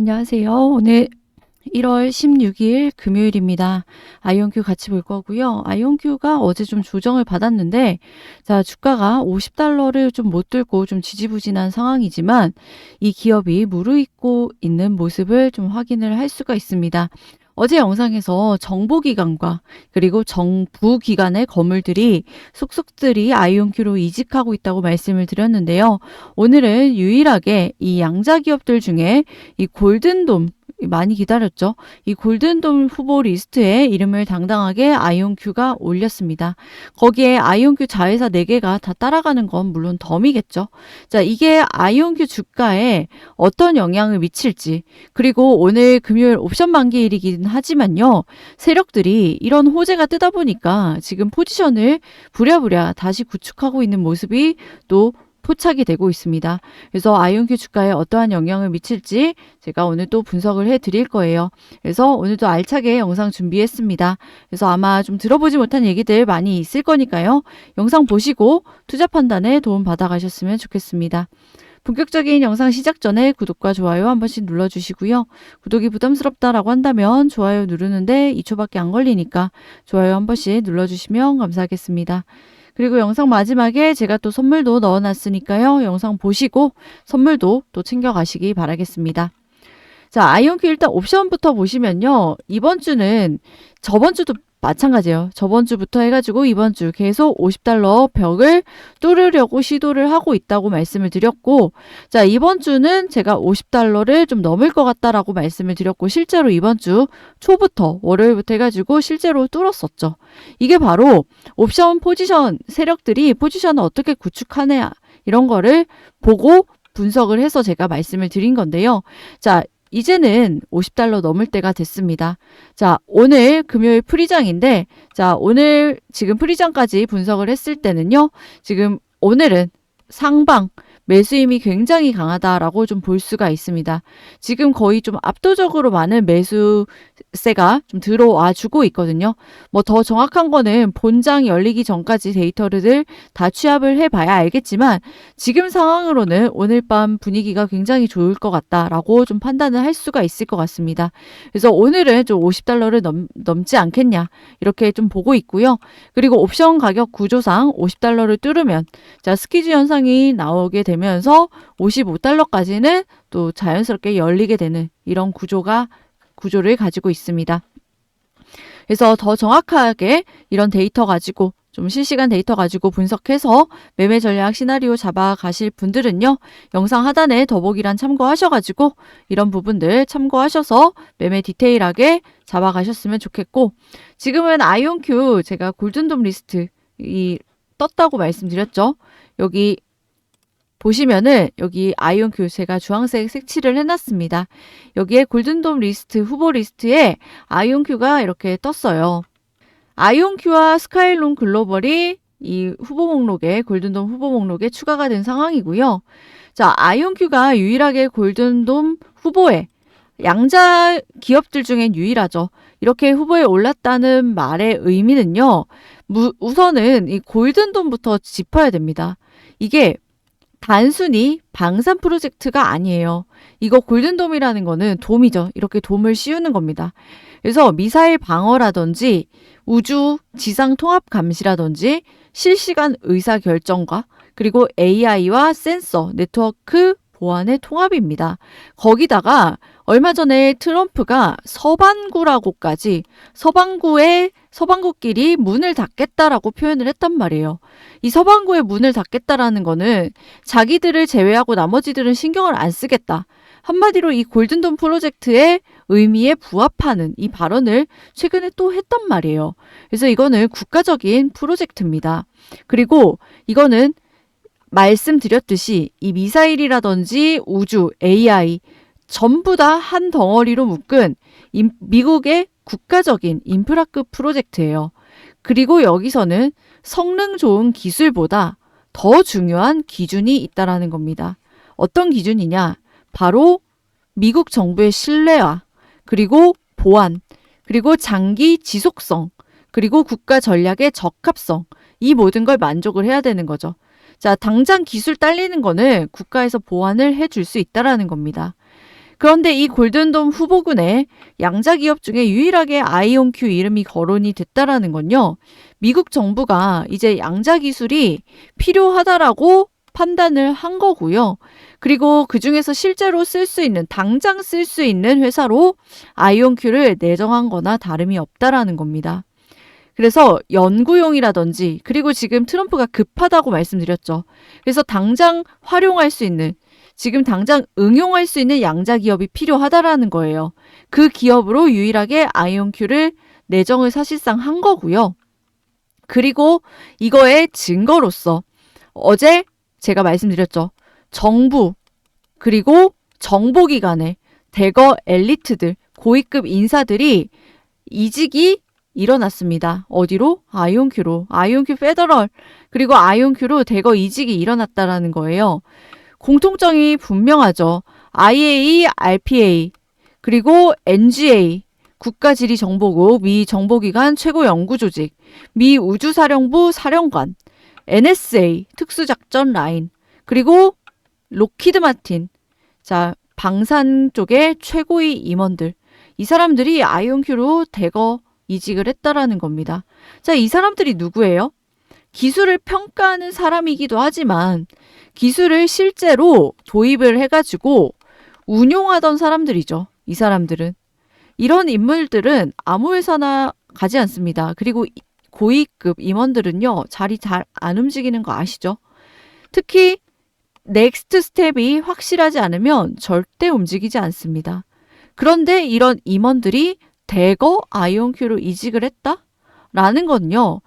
안녕하세요. 오늘 1월 16일 금요일입니다. 아이온큐 같이 볼 거고요. 아이온큐가 어제 좀 조정을 받았는데, 자, 주가가 $50를 좀 못 뚫고 좀 지지부진한 상황이지만, 이 기업이 무르익고 있는 모습을 좀 확인을 할 수가 있습니다. 어제 영상에서 정보기관과 그리고 정부기관의 건물들이 속속들이 아이온큐로 이직하고 있다고 말씀을 드렸는데요. 오늘은 유일하게 이 양자 기업들 중에 이 골든돔 많이 기다렸죠. 이 골든돔 후보 리스트에 이름을 당당하게 아이온큐가 올렸습니다. 거기에 아이온큐 자회사 4개가 다 따라가는 건 물론 덤이겠죠. 자, 이게 아이온큐 주가에 어떤 영향을 미칠지, 그리고 오늘 금요일 옵션 만기일이긴 하지만요. 세력들이 이런 호재가 뜨다 보니까 지금 포지션을 부랴부랴 다시 구축하고 있는 모습이 또 포착이 되고 있습니다. 그래서 아이온큐 주가에 어떠한 영향을 미칠지 제가 오늘 또 분석을 해드릴 거예요. 그래서 오늘도 알차게 영상 준비했습니다. 그래서 아마 좀 들어보지 못한 얘기들 많이 있을 거니까요. 영상 보시고 투자 판단에 도움 받아가셨으면 좋겠습니다. 본격적인 영상 시작 전에 구독과 좋아요 한 번씩 눌러주시고요. 구독이 부담스럽다라고 한다면 좋아요 누르는데 2초밖에 안 걸리니까 좋아요 한 번씩 눌러주시면 감사하겠습니다. 그리고 영상 마지막에 제가 또 선물도 넣어놨으니까요. 영상 보시고 선물도 또 챙겨가시기 바라겠습니다. 자, 아이온큐 일단 옵션부터 보시면요. 이번 주는 저번 주도 마찬가지예요. 저번 주부터 해가지고 이번 주 계속 $50 벽을 뚫으려고 시도를 하고 있다고 말씀을 드렸고, 자, 이번 주는 제가 $50를 좀 넘을 것 같다라고 말씀을 드렸고, 실제로 이번 주 초부터 월요일부터 해가지고 실제로 뚫었었죠. 이게 바로 옵션 포지션 세력들이 포지션을 어떻게 구축하냐 이런 거를 보고 분석을 해서 제가 말씀을 드린 건데요. 자, 이제는 $50 넘을 때가 됐습니다. 자, 오늘 금요일 프리장인데, 자, 오늘 지금 프리장까지 분석을 했을 때는요, 지금 오늘은 상방, 매수 힘이 굉장히 강하다라고 좀 볼 수가 있습니다. 지금 거의 좀 압도적으로 많은 매수세가 좀 들어와 주고 있거든요. 뭐 더 정확한 거는 본장 열리기 전까지 데이터를 다 취합을 해봐야 알겠지만 지금 상황으로는 오늘 밤 분위기가 굉장히 좋을 것 같다라고 좀 판단을 할 수가 있을 것 같습니다. 그래서 오늘은 좀 $50를 넘지 않겠냐 이렇게 좀 보고 있고요. 그리고 옵션 가격 구조상 $50를 뚫으면 자, 스퀴즈 현상이 나오게 되면서 $55까지는 또 자연스럽게 열리게 되는 이런 구조를 가지고 있습니다. 그래서 더 정확하게 이런 데이터 가지고 좀 실시간 데이터 가지고 분석해서 매매 전략 시나리오 잡아가실 분들은요. 영상 하단에 더보기란 참고하셔가지고 이런 부분들 참고하셔서 매매 디테일하게 잡아가셨으면 좋겠고, 지금은 아이온큐 제가 골든돔 리스트 떴다고 말씀드렸죠. 여기 보시면은 여기 아이온큐 제가 주황색 색칠을 해놨습니다. 여기에 골든돔 리스트 후보 리스트에 아이온큐가 이렇게 떴어요. 아이온큐와 스카이론 글로벌이 이 후보 목록에 골든돔 후보 목록에 추가가 된 상황이고요. 자, 아이온큐가 유일하게 골든돔 후보에 양자 기업들 중엔 유일하죠. 이렇게 후보에 올랐다는 말의 의미는요. 우선은 이 골든돔부터 짚어야 됩니다. 이게 단순히 방산 프로젝트가 아니에요. 이거 골든돔이라는 거는 돔이죠. 이렇게 돔을 씌우는 겁니다. 그래서 미사일 방어라든지 우주 지상 통합 감시라든지 실시간 의사결정과 그리고 AI와 센서, 네트워크 보안의 통합입니다. 거기다가 얼마 전에 트럼프가 서반구라고까지 서반구끼리 문을 닫겠다라고 표현을 했단 말이에요. 이 서반구의 문을 닫겠다라는 거는 자기들을 제외하고 나머지들은 신경을 안 쓰겠다. 한마디로 이 골든돔 프로젝트의 의미에 부합하는 이 발언을 최근에 또 했단 말이에요. 그래서 이거는 국가적인 프로젝트입니다. 그리고 이거는 말씀드렸듯이 이 미사일이라든지 우주, AI 전부 다 한 덩어리로 묶은 미국의 국가적인 인프라급 프로젝트예요. 그리고 여기서는 성능 좋은 기술보다 더 중요한 기준이 있다라는 겁니다. 어떤 기준이냐? 바로 미국 정부의 신뢰와 그리고 보안, 그리고 장기 지속성, 그리고 국가 전략의 적합성, 이 모든 걸 만족을 해야 되는 거죠. 자, 당장 기술 딸리는 거는 국가에서 보완을 해줄 수 있다라는 겁니다. 그런데 이 골든돔 후보군에 양자 기업 중에 유일하게 아이온큐 이름이 거론이 됐다라는 건요. 미국 정부가 이제 양자 기술이 필요하다라고 판단을 한 거고요. 그리고 그중에서 실제로 쓸 수 있는, 당장 쓸 수 있는 회사로 아이온큐를 내정한 거나 다름이 없다라는 겁니다. 그래서 연구용이라든지, 그리고 지금 트럼프가 급하다고 말씀드렸죠. 그래서 당장 활용할 수 있는, 지금 당장 응용할 수 있는 양자 기업이 필요하다라는 거예요. 그 기업으로 유일하게 아이온큐를 내정을 사실상 한 거고요. 그리고 이거의 증거로서 어제 제가 말씀드렸죠. 정부 그리고 정보기관의 대거 엘리트들, 고위급 인사들이 이직이 일어났습니다. 어디로? 아이온큐로. 아이온큐 페더럴 그리고 아이온큐로 대거 이직이 일어났다라는 거예요. 공통점이 분명하죠. IAEA, RPA, 그리고 NGA, 국가지리정보국, 미 정보기관 최고 연구조직, 미 우주사령부 사령관, NSA, 특수작전 라인, 그리고 록히드 마틴, 자, 방산 쪽의 최고의 임원들. 이 사람들이 아이온큐로 대거 이직을 했다라는 겁니다. 자, 이 사람들이 누구예요? 기술을 평가하는 사람이기도 하지만 기술을 실제로 도입을 해가지고 운용하던 사람들이죠. 이 사람들은. 이런 인물들은 아무 회사나 가지 않습니다. 그리고 고위급 임원들은요. 자리 잘 안 움직이는 거 아시죠? 특히 넥스트 스텝이 확실하지 않으면 절대 움직이지 않습니다. 그런데 이런 임원들이 대거 아이온큐로 이직을 했다라는 건요.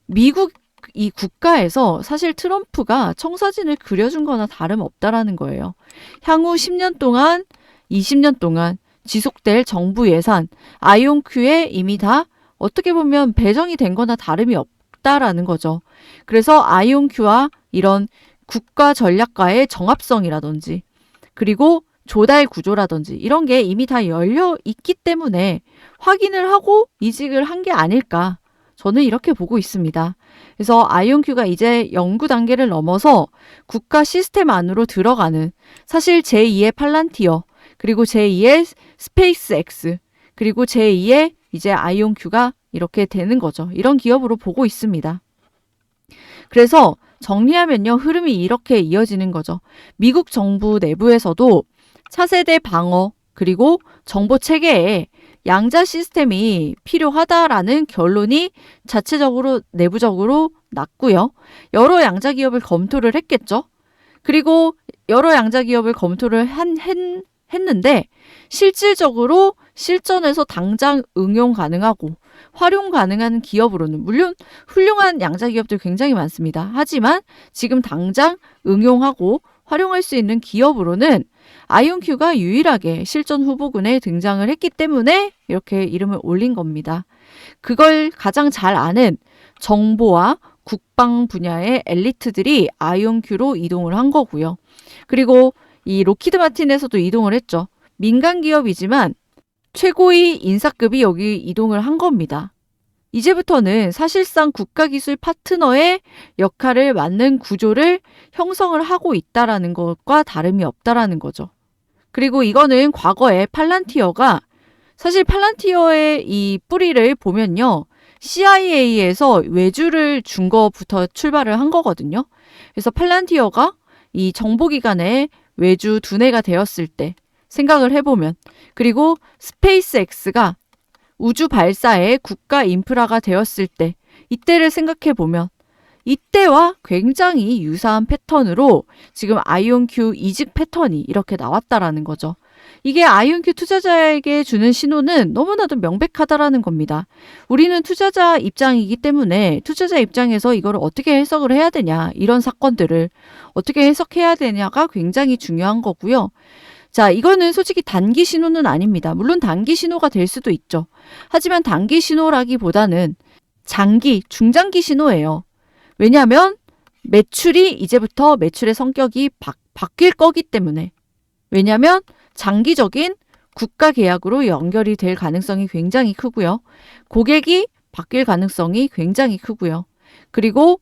미국 이 국가에서 사실 트럼프가 청사진을 그려준 거나 다름없다라는 거예요. 향후 10년 동안, 20년 동안 지속될 정부 예산, 아이온큐에 이미 다 어떻게 보면 배정이 된 거나 다름이 없다라는 거죠. 그래서 아이온큐와 이런 국가 전략과의 정합성이라든지 그리고 조달 구조라든지 이런 게 이미 다 열려 있기 때문에 확인을 하고 이직을 한 게 아닐까. 저는 이렇게 보고 있습니다. 그래서 아이온큐가 이제 연구 단계를 넘어서 국가 시스템 안으로 들어가는 사실 제2의 팔란티어 그리고 제2의 스페이스X 그리고 제2의 이제 아이온큐가 이렇게 되는 거죠. 이런 기업으로 보고 있습니다. 그래서 정리하면요. 흐름이 이렇게 이어지는 거죠. 미국 정부 내부에서도 차세대 방어 그리고 정보 체계에 양자 시스템이 필요하다라는 결론이 자체적으로 내부적으로 났고요. 여러 양자 기업을 검토를 했겠죠. 그리고 여러 양자 기업을 검토를 했는데 실질적으로 실전에서 당장 응용 가능하고 활용 가능한 기업으로는 물론 훌륭한 양자 기업들 굉장히 많습니다. 하지만 지금 당장 응용하고 활용할 수 있는 기업으로는 아이온큐가 유일하게 실전 후보군에 등장을 했기 때문에 이렇게 이름을 올린 겁니다. 그걸 가장 잘 아는 정보와 국방 분야의 엘리트들이 아이온큐로 이동을 한 거고요. 그리고 이 록히드 마틴에서도 이동을 했죠. 민간 기업이지만 최고의 인사급이 여기 이동을 한 겁니다. 이제부터는 사실상 국가기술 파트너의 역할을 맡는 구조를 형성을 하고 있다라는 것과 다름이 없다라는 거죠. 그리고 이거는 과거에 팔란티어가 사실 팔란티어의 이 뿌리를 보면요. CIA에서 외주를 준 거부터 출발을 한 거거든요. 그래서 팔란티어가 이 정보기관의 외주 두뇌가 되었을 때 생각을 해보면 그리고 스페이스X가 우주 발사의 국가 인프라가 되었을 때 이때를 생각해 보면 이때와 굉장히 유사한 패턴으로 지금 아이온큐 이직 패턴이 이렇게 나왔다라는 거죠. 이게 아이온큐 투자자에게 주는 신호는 너무나도 명백하다라는 겁니다. 우리는 투자자 입장이기 때문에 투자자 입장에서 이걸 어떻게 해석을 해야 되냐, 이런 사건들을 어떻게 해석해야 되냐가 굉장히 중요한 거고요. 자, 이거는 솔직히 단기 신호는 아닙니다. 물론 단기 신호가 될 수도 있죠. 하지만 단기 신호라기보다는 장기, 중장기 신호예요. 왜냐하면 매출이 이제부터 매출의 성격이 바뀔 거기 때문에. 왜냐하면 장기적인 국가 계약으로 연결이 될 가능성이 굉장히 크고요. 고객이 바뀔 가능성이 굉장히 크고요. 그리고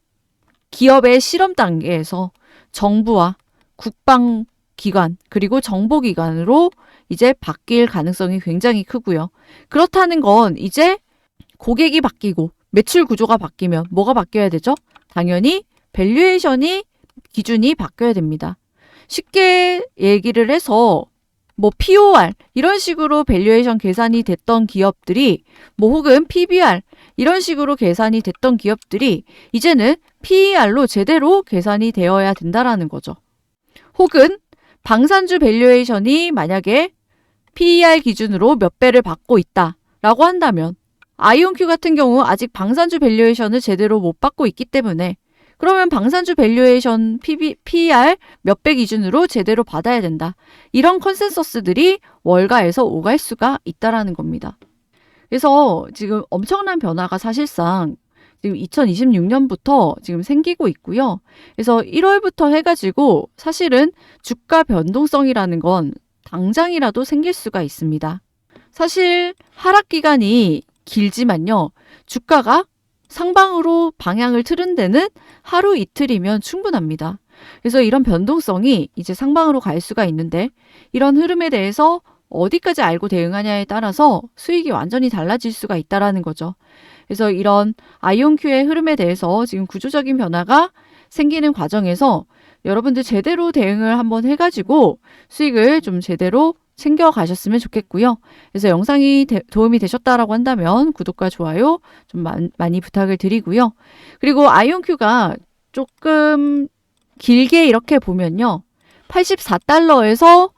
기업의 실험 단계에서 정부와 국방 기관 그리고 정보 기관으로 이제 바뀔 가능성이 굉장히 크고요. 그렇다는 건 이제 고객이 바뀌고 매출 구조가 바뀌면 뭐가 바뀌어야 되죠? 당연히 밸류에이션이 기준이 바뀌어야 됩니다. 쉽게 얘기를 해서 뭐 POR 이런 식으로 밸류에이션 계산이 됐던 기업들이 뭐 혹은 PBR 이런 식으로 계산이 됐던 기업들이 이제는 PER로 제대로 계산이 되어야 된다라는 거죠. 혹은 방산주 밸류에이션이 만약에 PER 기준으로 몇 배를 받고 있다라고 한다면 아이온큐 같은 경우 아직 방산주 밸류에이션을 제대로 못 받고 있기 때문에 그러면 방산주 밸류에이션 PER 몇 배 기준으로 제대로 받아야 된다. 이런 컨센서스들이 월가에서 오갈 수가 있다라는 겁니다. 그래서 지금 엄청난 변화가 사실상 지금 2026년부터 지금 생기고 있고요. 그래서 1월부터 해가지고 사실은 주가 변동성이라는 건 당장이라도 생길 수가 있습니다. 사실 하락 기간이 길지만요. 주가가 상방으로 방향을 틀은 데는 하루 이틀이면 충분합니다. 그래서 이런 변동성이 이제 상방으로 갈 수가 있는데 이런 흐름에 대해서 어디까지 알고 대응하냐에 따라서 수익이 완전히 달라질 수가 있다라는 거죠. 그래서 이런 아이온큐의 흐름에 대해서 지금 구조적인 변화가 생기는 과정에서 여러분들 제대로 대응을 한번 해가지고 수익을 좀 제대로 챙겨 가셨으면 좋겠고요. 그래서 영상이 도움이 되셨다라고 한다면 구독과 좋아요 좀 많이 부탁을 드리고요. 그리고 아이온큐가 조금 길게 이렇게 보면요. 84달러에서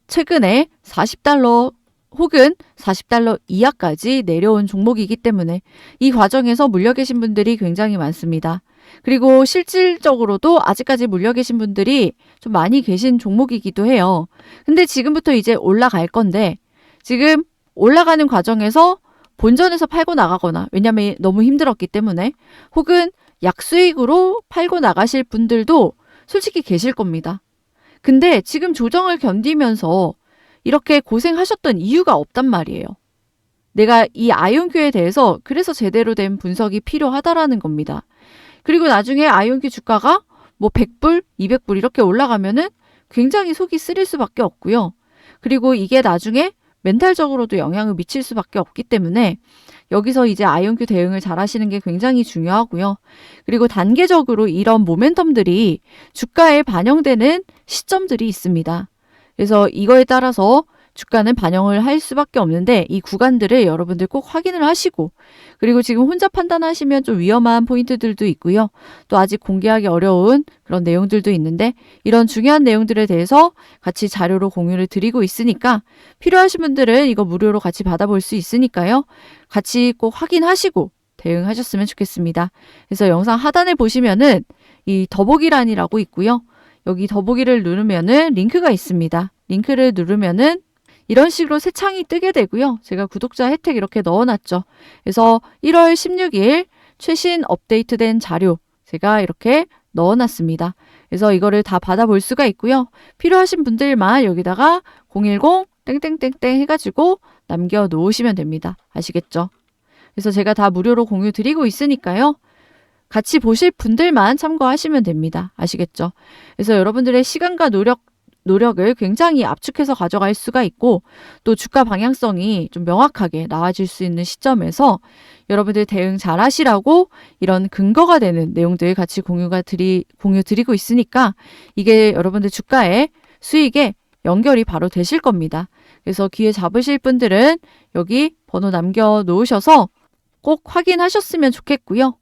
최근에 40달러 혹은 40달러 이하까지 내려온 종목이기 때문에 이 과정에서 물려 계신 분들이 굉장히 많습니다. 그리고 실질적으로도 아직까지 물려 계신 분들이 좀 많이 계신 종목이기도 해요. 근데 지금부터 이제 올라갈 건데 지금 올라가는 과정에서 본전에서 팔고 나가거나 왜냐면 너무 힘들었기 때문에 혹은 약수익으로 팔고 나가실 분들도 솔직히 계실 겁니다. 근데 지금 조정을 견디면서 이렇게 고생하셨던 이유가 없단 말이에요. 내가 이 아이온큐에 대해서 그래서 제대로 된 분석이 필요하다라는 겁니다. 그리고 나중에 아이온큐 주가가 뭐 100불, 200불 이렇게 올라가면은 굉장히 속이 쓰릴 수밖에 없고요. 그리고 이게 나중에 멘탈적으로도 영향을 미칠 수밖에 없기 때문에 여기서 이제 아이온큐 대응을 잘 하시는 게 굉장히 중요하고요. 그리고 단계적으로 이런 모멘텀들이 주가에 반영되는 시점들이 있습니다. 그래서 이거에 따라서 주가는 반영을 할 수밖에 없는데 이 구간들을 여러분들 꼭 확인을 하시고 그리고 지금 혼자 판단하시면 좀 위험한 포인트들도 있고요. 또 아직 공개하기 어려운 그런 내용들도 있는데 이런 중요한 내용들에 대해서 같이 자료로 공유를 드리고 있으니까 필요하신 분들은 이거 무료로 같이 받아볼 수 있으니까요. 같이 꼭 확인하시고 대응하셨으면 좋겠습니다. 그래서 영상 하단에 보시면은 이 더보기란이라고 있고요. 여기 더보기를 누르면은 링크가 있습니다. 링크를 누르면은 이런 식으로 새 창이 뜨게 되고요. 제가 구독자 혜택 이렇게 넣어놨죠. 그래서 1월 16일 최신 업데이트된 자료 제가 이렇게 넣어놨습니다. 그래서 이거를 다 받아볼 수가 있고요. 필요하신 분들만 여기다가 010 땡땡땡땡 해가지고 남겨놓으시면 됩니다. 아시겠죠? 그래서 제가 다 무료로 공유 드리고 있으니까요. 같이 보실 분들만 참고하시면 됩니다. 아시겠죠? 그래서 여러분들의 시간과 노력을 굉장히 압축해서 가져갈 수가 있고 또 주가 방향성이 좀 명확하게 나와질 수 있는 시점에서 여러분들 대응 잘 하시라고 이런 근거가 되는 내용들 같이 공유 드리고 있으니까 이게 여러분들 주가의 수익에 연결이 바로 되실 겁니다. 그래서 기회 잡으실 분들은 여기 번호 남겨 놓으셔서 꼭 확인하셨으면 좋겠고요.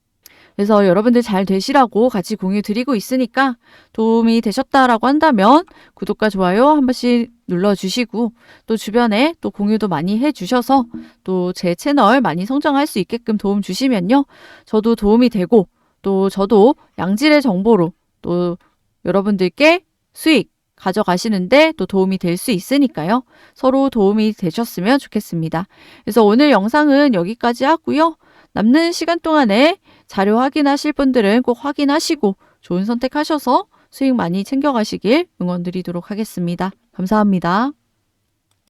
그래서 여러분들 잘 되시라고 같이 공유 드리고 있으니까 도움이 되셨다라고 한다면 구독과 좋아요 한 번씩 눌러주시고 또 주변에 또 공유도 많이 해주셔서 또 제 채널 많이 성장할 수 있게끔 도움 주시면요. 저도 도움이 되고 또 저도 양질의 정보로 또 여러분들께 수익 가져가시는데 또 도움이 될 수 있으니까요. 서로 도움이 되셨으면 좋겠습니다. 그래서 오늘 영상은 여기까지 하고요. 남는 시간 동안에 자료 확인하실 분들은 꼭 확인하시고 좋은 선택하셔서 수익 많이 챙겨가시길 응원드리도록 하겠습니다. 감사합니다.